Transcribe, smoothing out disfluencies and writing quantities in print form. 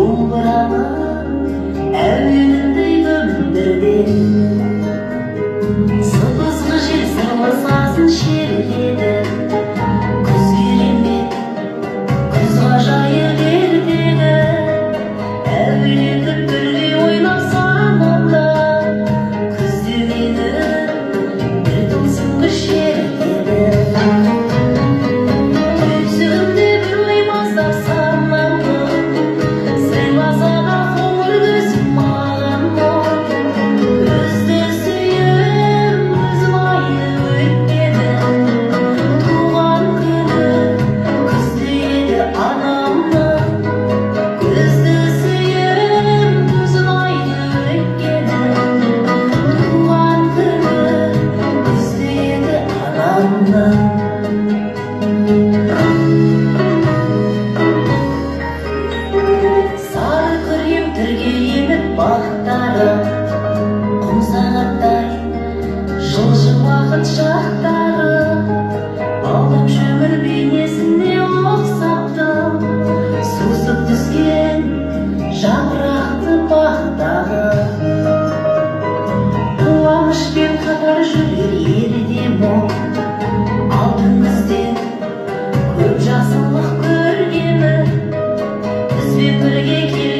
домбыраны әуеніндей көмдірді. Сыбызғы жел сырлы сазын шерледі. Күз керемет, күз ғажайып ертегі, әуелетіп бірге ойнап самалда. Күзде мені бір тылсым күш шертеді. Төксігімде бір ой маздап сарнамын, сыйласа да қоңыр көзім маған мұң. Күзді сүйем өзім айды өтпеді, туған күні күзде еді анамның. Күзді сүйем өзім айды өтпеді, туған күні күзде еді анамның. Сары күрем түрге еміп бақтары, құм сағаттай жылжып уақыт шақтары. Алдап шөмір бейнесіне ұқсаптым, сусып түскен жапырақты бақтағы. Қуанышпен қатар жүрер ерде мұң, алтын күзден көп жақсылық көргені. Бізбен бірге келген